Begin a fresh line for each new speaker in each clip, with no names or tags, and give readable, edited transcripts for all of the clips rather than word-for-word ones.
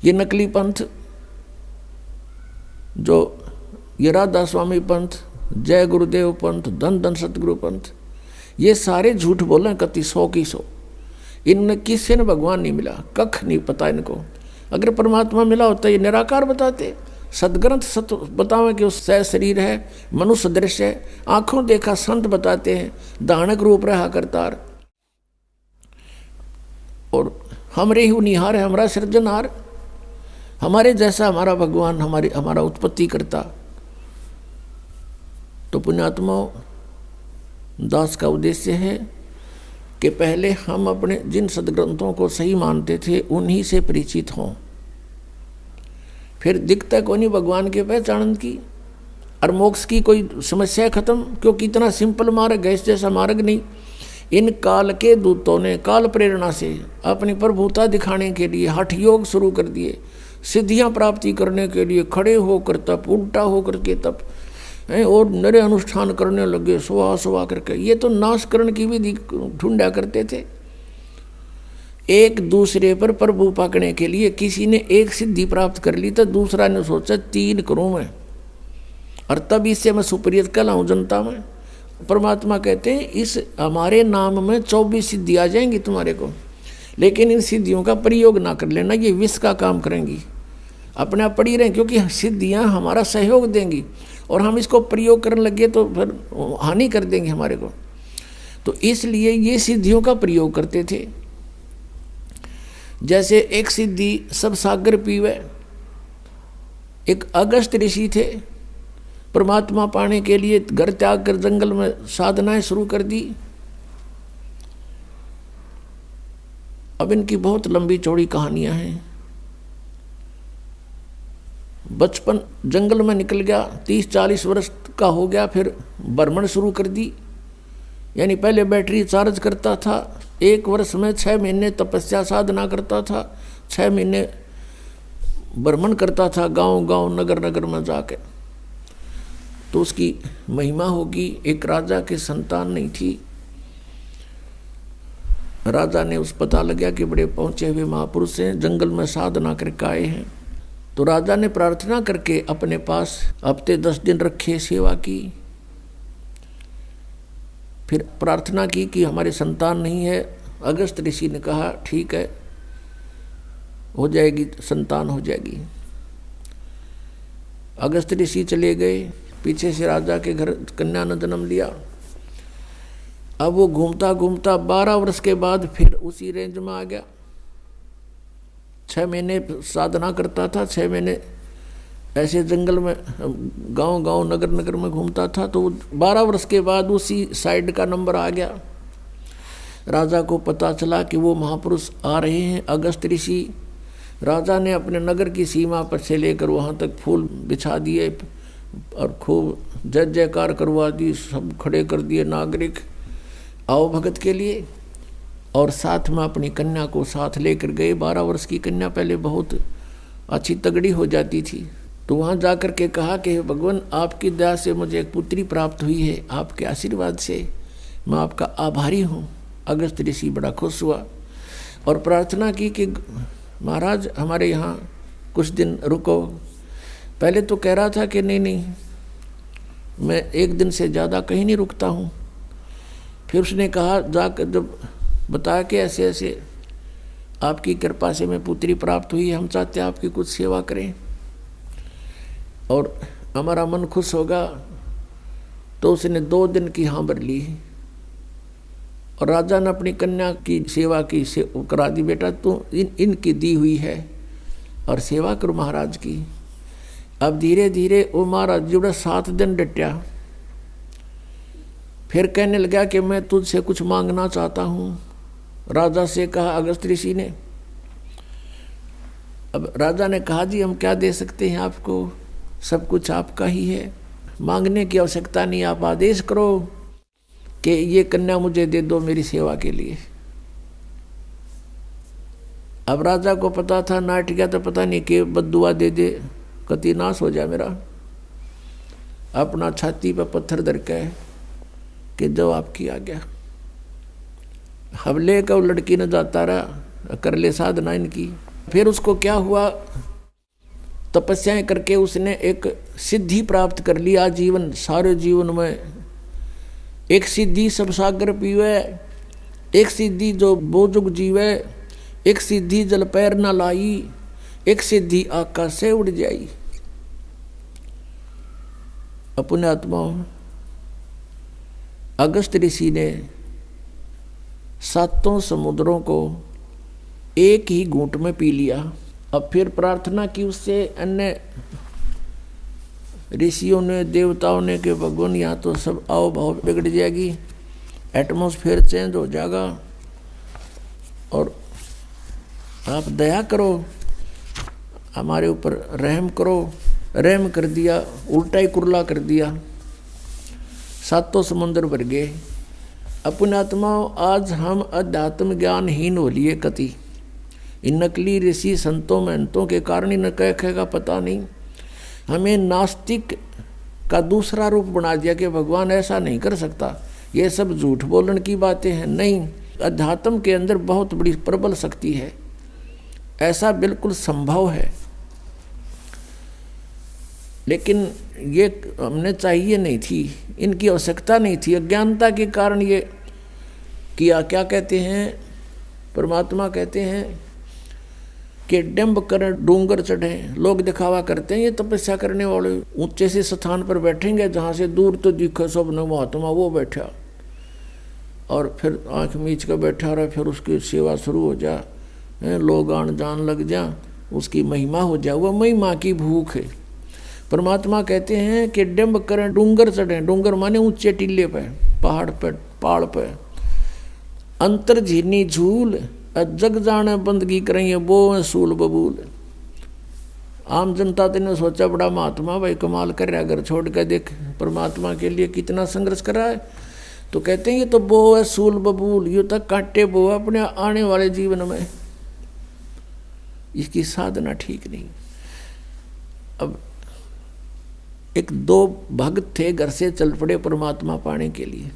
ये नकली पंथ जो ये राधा स्वामी पंथ, जय गुरुदेव पंथ, धन धन सतगुरु पंथ, ये सारे झूठ बोले कति 100 की 100। इनमें किसी ने भगवान नहीं मिला, कख नहीं पता इनको। अगर परमात्मा मिला होता ये निराकार बताते। सदग्रंथ सत बतावे कि उस सह शरीर है, मनुष्य दृश्य है, आंखों देखा संत बताते हैं, दानक रूप रहा करतार। और हमरे ही निहार है, हमारा सृजनहार, हमारे जैसा हमारा भगवान, हमारा उत्पत्ति करता। तो पुण्यात्माओं, दास का उद्देश्य है कि पहले हम अपने जिन सदग्रंथों को सही मानते थे उन्हीं से परिचित हों। फिर दिखता को नहीं भगवान के पहचान की और मोक्ष की कोई समस्या खत्म, क्योंकि इतना सिंपल मार्ग है, इस जैसा मार्ग नहीं। इन काल के दूतों ने काल प्रेरणा से अपनी प्रभुता दिखाने के लिए हठ योग शुरू कर दिए, सिद्धियां प्राप्ति करने के लिए खड़े होकर तप, उल्टा होकर के तप, और नरे अनुष्ठान करने लगे सुहा सुहा करके। ये तो नाशकरण की विधि ढूंढा करते थे। एक दूसरे पर प्रभु पाकने के लिए किसी ने एक सिद्धि प्राप्त कर ली तो दूसरा ने सोचा 3 करूं मैं, और तब इससे मैं सुपरियत कहलाऊं जनता में। परमात्मा कहते हैं इस हमारे नाम में 24 सिद्धि आ जाएंगी तुम्हारे को, लेकिन इन सिद्धियों का प्रयोग ना कर लेना, ये विष का काम करेंगी। अपने आप पड़ी रहें, क्योंकि सिद्धियां हमारा सहयोग देंगी और हम इसको प्रयोग करने लगे तो फिर हानि कर देंगे हमारे को। तो इसलिए ये सिद्धियों का प्रयोग करते थे। जैसे एक सिद्धि सब सागर पीवे, एक अगस्त ऋषि थे, परमात्मा पाने के लिए घर त्याग कर जंगल में साधनाएं शुरू कर दी। अब इनकी बहुत लंबी चौड़ी कहानियां हैं। बचपन जंगल में निकल गया, 30-40 वर्ष का हो गया, फिर भ्रमण शुरू कर दी। यानी पहले बैटरी चार्ज करता था, 1 वर्ष में 6 महीने तपस्या साधना करता था, 6 महीने भ्रमण करता था गांव गांव नगर नगर में जाके। तो उसकी महिमा होगी। एक राजा की संतान नहीं थी। राजा ने उस पता लगा कि बड़े पहुंचे हुए महापुरुष हैं, जंगल में साधना करके आए हैं। तो राजा ने प्रार्थना करके अपने पास हफ्ते 10 दिन रखे, सेवा की। फिर प्रार्थना की कि हमारे संतान नहीं है। अगस्त ऋषि ने कहा ठीक है, हो जाएगी, संतान हो जाएगी। अगस्त ऋषि चले गए, पीछे से राजा के घर कन्या ने जन्म लिया। अब वो घूमता घूमता 12 वर्ष के बाद फिर उसी रेंज में आ गया। 6 महीने साधना करता था, 6 महीने ऐसे जंगल में गांव गांव नगर नगर में घूमता था। तो 12 वर्ष के बाद उसी साइड का नंबर आ गया। राजा को पता चला कि वो महापुरुष आ रहे हैं, अगस्त ऋषि। राजा ने अपने नगर की सीमा पर से लेकर वहाँ तक फूल बिछा दिए और खूब जय जयकार करवा दी, सब खड़े कर दिए नागरिक, आओ भगत के लिए। और साथ में अपनी कन्या को साथ लेकर गए। 12 वर्ष की कन्या पहले बहुत अच्छी तगड़ी हो जाती थी। तो वहाँ जाकर के कहा कि भगवान आपकी दया से मुझे एक पुत्री प्राप्त हुई है, आपके आशीर्वाद से मैं आपका आभारी हूँ। अगस्त ऋषि बड़ा खुश हुआ और प्रार्थना की कि महाराज हमारे यहाँ कुछ दिन रुको। पहले तो कह रहा था कि नहीं मैं 1 दिन से ज़्यादा कहीं नहीं रुकता हूँ। फिर उसने कहा, जाकर जब बताया कि ऐसे ऐसे आपकी कृपा से मैं पुत्री प्राप्त हुई, हम चाहते हैं आपकी कुछ सेवा करें और हमारा मन खुश होगा। तो उसने 2 दिन की हाँ भर ली और राजा ने अपनी कन्या की सेवा की करा दी। बेटा तू इनकी दी हुई है और सेवा करो महाराज की। अब धीरे धीरे वो महाराज जुड़ा 7 दिन डटा। फिर कहने लगा कि मैं तुझसे कुछ मांगना चाहता हूँ। राजा से कहा अगस्त ऋषि ने। अब राजा ने कहा जी हम क्या दे सकते हैं आपको, सब कुछ आपका ही है, मांगने की आवश्यकता नहीं, आप आदेश करो कि ये कन्या मुझे दे दो मेरी सेवा के लिए। अब राजा को पता था नाट गया तो पता नहीं कि बद्दुआ दे दे, कति नाश हो जाए मेरा। अपना छाती पर पत्थर धर के कि जवाब किया गया। हवले का लड़की ने जाता रहा, कर ले साधना इनकी। फिर उसको क्या हुआ, तपस्याएं करके उसने एक सिद्धि प्राप्त कर ली। आजीवन सारे जीवन में एक सिद्धि सब सागर पीवे, एक सिद्धि जो बोजुग जीवे, एक सिद्धि जल पैर न लाई, एक सिद्धि आकाश से उड़ जाई। अपने आत्माओं, अगस्त ऋषि ने 7 समुद्रों को एक ही घूंट में पी लिया। अब फिर प्रार्थना की उससे अन्य ऋषियों ने, देवताओं ने कि भगवान यहाँ तो सब आओ भाव बिगड़ जाएगी, एटमॉस्फेयर चेंज हो जाएगा, और आप दया करो, हमारे ऊपर रहम करो। रहम कर दिया, उल्टा ही कुरला कर दिया, 7 समुद्र भर गए। अपने आत्माओं, आज हम अध्यात्म ज्ञानहीन हो लिए कति। इन नकली ऋषि संतों महंतों के कारण इन कह का पता नहीं, हमें नास्तिक का दूसरा रूप बना दिया कि भगवान ऐसा नहीं कर सकता, ये सब झूठ बोलने की बातें हैं। नहीं, अध्यात्म के अंदर बहुत बड़ी प्रबल शक्ति है, ऐसा बिल्कुल संभव है। लेकिन ये हमने चाहिए नहीं थी, इनकी आवश्यकता नहीं थी, अज्ञानता के कारण ये किया। क्या कहते हैं परमात्मा, कहते हैं कि डंब कर डूंगर चढ़े, लोग दिखावा करते हैं। ये तपस्या करने वाले ऊंचे से स्थान पर बैठेंगे जहाँ से दूर तो दिखे सब ने महात्मा वो बैठा, और फिर आँख मीच कर बैठा रहा, फिर उसकी सेवा शुरू हो जा, लोग आन जान लग जा, उसकी महिमा हो जा, वह महिमा की भूख है। परमात्मा कहते हैं कि डंब करें डूंगर चढ़े, डूंगर माने ऊंचे टीले पे, पहाड़ पे, पहाड़ पे, अंतर झीनी झूल, जग जाने बंदगी करेंगे वो सूल बबूल। आम जनता ने सोचा बड़ा महात्मा भाई कमाल कर रहा है, घर छोड़ कर देख परमात्मा के लिए कितना संघर्ष कर रहा है। तो कहते हैं ये तो बो है सूल बबूल, ये तक काटे बो अपने आने वाले जीवन में, इसकी साधना ठीक नहीं। अब एक 2 भक्त थे, घर से चल पड़े परमात्मा पाने के लिए।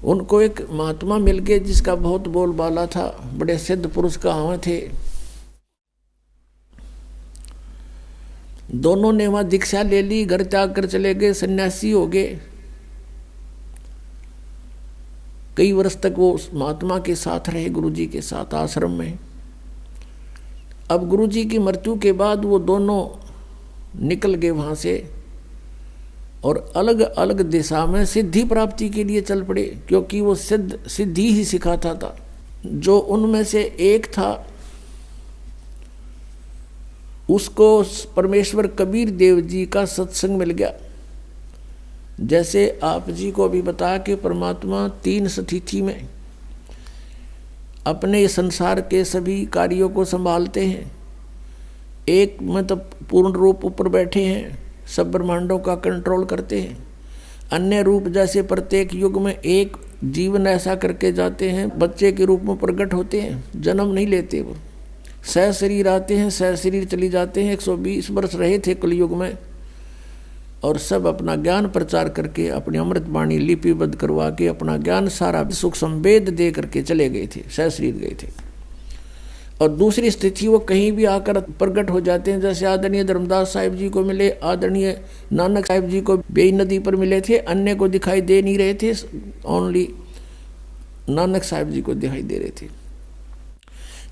उनको एक महात्मा मिल गए जिसका बहुत बोलबाला था, बड़े सिद्ध पुरुष कहां थे। दोनों ने वहां दीक्षा ले ली, घर त्याग कर चले गए, सन्यासी हो गए। कई वर्ष तक वो महात्मा के साथ रहे, गुरुजी के साथ आश्रम में। अब गुरुजी की मृत्यु के बाद वो दोनों निकल गए वहां से और अलग अलग दिशा में सिद्धि प्राप्ति के लिए चल पड़े, क्योंकि वो सिद्धि ही सिखाता था। जो उनमें से एक था उसको परमेश्वर कबीर देव जी का सत्संग मिल गया। जैसे आप जी को भी बताया कि परमात्मा 3 स्थिति में अपने संसार के सभी कार्यों को संभालते हैं। एक में तो पूर्ण रूप ऊपर बैठे हैं, सब ब्रह्मांडों का कंट्रोल करते हैं। अन्य रूप जैसे प्रत्येक युग में एक जीवन ऐसा करके जाते हैं, बच्चे के रूप में प्रकट होते हैं, जन्म नहीं लेते। वो सह शरीर आते हैं, सह शरीर चली जाते हैं। 120 वर्ष रहे थे कलयुग में, और सब अपना ज्ञान प्रचार करके अपनी अमृत वाणी लिपिबद्ध करवा के अपना ज्ञान सारा सुख संवेद दे करके चले गए थे, सह शरीर गए थे। और दूसरी स्थिति वो कहीं भी आकर प्रकट हो जाते हैं, जैसे आदरणीय धर्मदास साहिब जी को मिले, आदरणीय नानक साहिब जी को बेई नदी पर मिले थे, अन्य को दिखाई दे नहीं रहे थे, ओनली नानक साहिब जी को दिखाई दे रहे थे।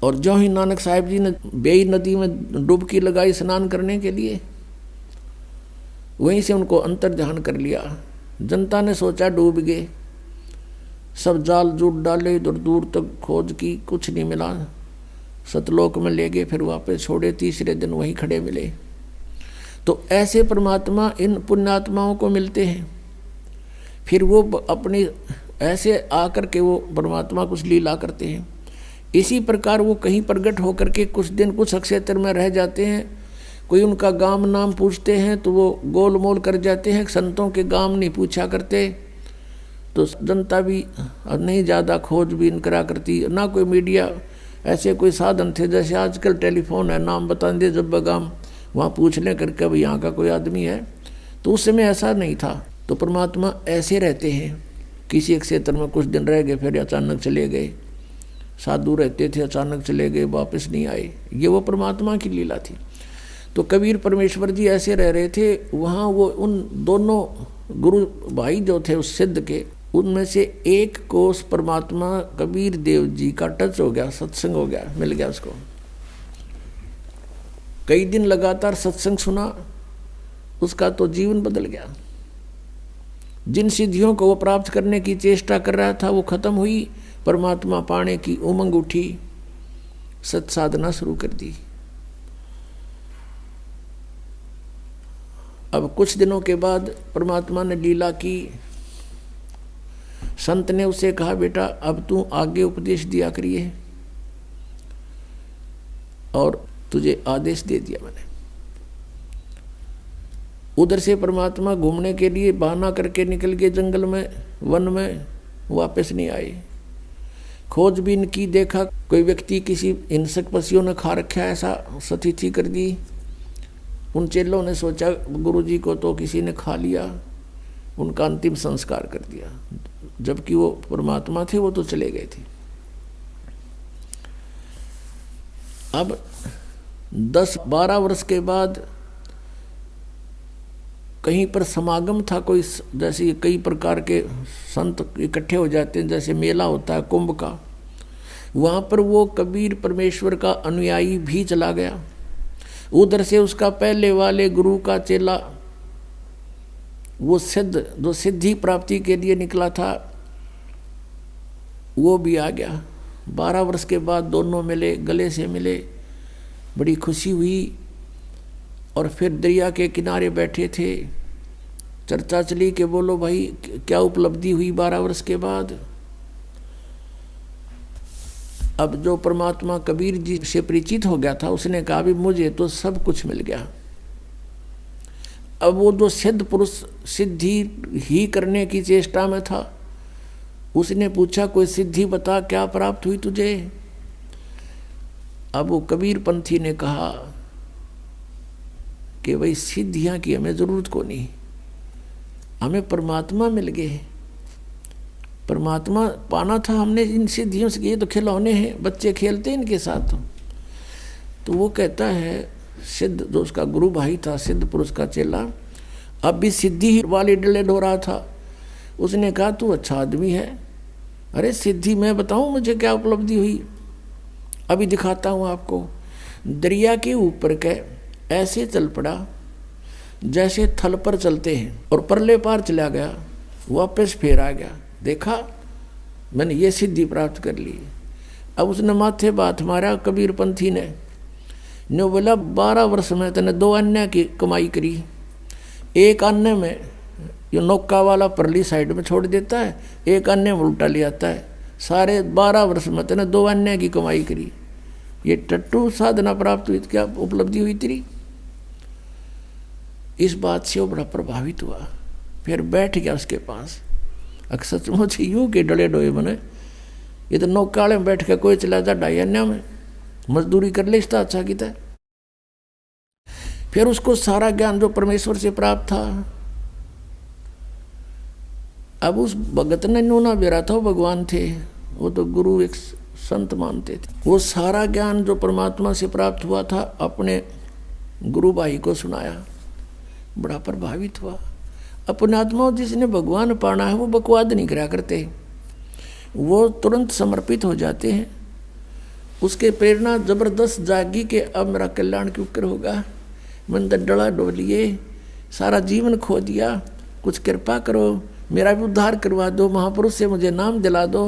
और जो ही नानक साहिब जी ने बेई नदी में डुबकी लगाई स्नान करने के लिए, वहीं से उनको अंतर्ध्यान कर लिया। जनता ने सोचा डूब गए, सब जाल जूट डाले, इधर दूर तक खोज की, कुछ नहीं मिला। सतलोक में ले गए, फिर वापस छोड़े, तीसरे दिन वहीं खड़े मिले। तो ऐसे परमात्मा इन पुण्यात्माओं को मिलते हैं, फिर वो अपनी ऐसे आकर के वो परमात्मा कुछ लीला करते हैं। इसी प्रकार वो कहीं प्रकट होकर के कुछ दिन कुछ क्षेत्र में रह जाते हैं। कोई उनका गाम नाम पूछते हैं तो वो गोल मोल कर जाते हैं, संतों के गाम नहीं पूछा करते। तो जनता भी नहीं ज़्यादा खोजबीन करा करती, ना कोई मीडिया ऐसे कोई साधन थे। जैसे आजकल टेलीफोन है, नाम बता दे जब गाम, वहाँ पूछ लें करके भाई यहाँ का कोई आदमी है। तो उस समय ऐसा नहीं था। तो परमात्मा ऐसे रहते हैं, किसी एक क्षेत्र में कुछ दिन रह गए फिर अचानक चले गए, साधु रहते थे अचानक चले गए, वापस नहीं आए, ये वो परमात्मा की लीला थी। तो कबीर परमेश्वर जी ऐसे रह रहे थे वहाँ। वो उन दोनों गुरु भाई जो थे उस सिद्ध के, उनमें से एक को उस परमात्मा कबीर देव जी का टच हो गया, सत्संग हो गया, मिल गया उसको। कई दिन लगातार सत्संग सुना, उसका तो जीवन बदल गया। जिन सिद्धियों को वो प्राप्त करने की चेष्टा कर रहा था वो खत्म हुई, परमात्मा पाने की उमंग उठी, सत्साधना शुरू कर दी। अब कुछ दिनों के बाद परमात्मा ने लीला की। संत ने उसे कहा, बेटा अब तू आगे उपदेश दिया करिए, और तुझे आदेश दे दिया मैंने। उधर से परमात्मा घूमने के लिए बहाना करके निकल गए जंगल में, वन में, वापस नहीं आए। खोजबीन की, देखा कोई व्यक्ति किसी हिंसक पशुओं ने खा रखा है, ऐसा स्थिति कर दी। उन चेलों ने सोचा गुरुजी को तो किसी ने खा लिया, उनका अंतिम संस्कार कर दिया, जबकि वो परमात्मा थे, वो तो चले गए थे। अब 10-12 वर्ष के बाद कहीं पर समागम था कोई, जैसे कई प्रकार के संत इकट्ठे हो जाते हैं, जैसे मेला होता है कुंभ का, वहाँ पर वो कबीर परमेश्वर का अनुयायी भी चला गया। उधर से उसका पहले वाले गुरु का चेला, वो सिद्ध जो सिद्धि प्राप्ति के लिए निकला था, वो भी आ गया। 12 वर्ष के बाद दोनों मिले, गले से मिले, बड़ी खुशी हुई। और फिर दरिया के किनारे बैठे थे, चर्चा चली कि बोलो भाई क्या उपलब्धि हुई 12 वर्ष के बाद। अब जो परमात्मा कबीर जी से परिचित हो गया था, उसने कहा भी मुझे तो सब कुछ मिल गया। अब वो जो सिद्ध पुरुष सिद्धि ही करने की चेष्टा में था, उसने पूछा कोई सिद्धि बता, क्या प्राप्त हुई तुझे। अब वो कबीर पंथी ने कहा कि भाई सिद्धियां की हमें जरूरत को नहीं, हमें परमात्मा मिल गए, परमात्मा पाना था हमने इन सिद्धियों से। ये तो खिलौने हैं, बच्चे खेलते हैं इनके साथ। तो वो कहता है सिद्ध जो उसका गुरु भाई था, सिद्ध पुरुष का चेला, अब भी सिद्धि वाले डले हो रहा था। उसने कहा तू अच्छा आदमी है, अरे सिद्धि मैं बताऊं मुझे क्या उपलब्धि हुई, अभी दिखाता हूं आपको। दरिया के ऊपर के ऐसे चल पड़ा जैसे थल पर चलते हैं, और परले पार चला गया, वापस फिर आ गया। देखा मैंने ये सिद्धि प्राप्त कर ली। अब उसने माथे बात मारा कबीर पंथी ने बोला 12 वर्ष में तने 2 अन्य की कमाई करी। एक अन्य में ये नौका वाला परली साइड में छोड़ देता है, एक अन्य में उल्टा ले आता है। सारे 12 वर्ष में तने 2 अन्य की कमाई करी। ये टट्टू साधना प्राप्त हुई, क्या उपलब्धि हुई तेरी। इस बात से वो बड़ा प्रभावित हुआ, फिर बैठ गया उसके पास। सचमुच यूं के डले डोए बने, ये तो नौकाले में बैठ के कोई चला जा ढाई अन्य में मजदूरी कर ले, इसका अच्छा किता। फिर उसको सारा ज्ञान जो परमेश्वर से प्राप्त था, अब उस भगत ने नूना बेरा था, वो भगवान थे, वो तो गुरु एक संत मानते थे। वो सारा ज्ञान जो परमात्मा से प्राप्त हुआ था अपने गुरु भाई को सुनाया, बड़ा प्रभावित हुआ। अपने आत्मा जिसने भगवान पाना है वो बकवाद नहीं करा करते, वो तुरंत समर्पित हो जाते हैं। उसके प्रेरणा जबरदस्त जागी कि अब मेरा कल्याण क्यों कर होगा। मैंने डला डोलिए, सारा जीवन खो दिया, कुछ कृपा करो, मेरा भी उद्धार करवा दो, महापुरुष से मुझे नाम दिला दो।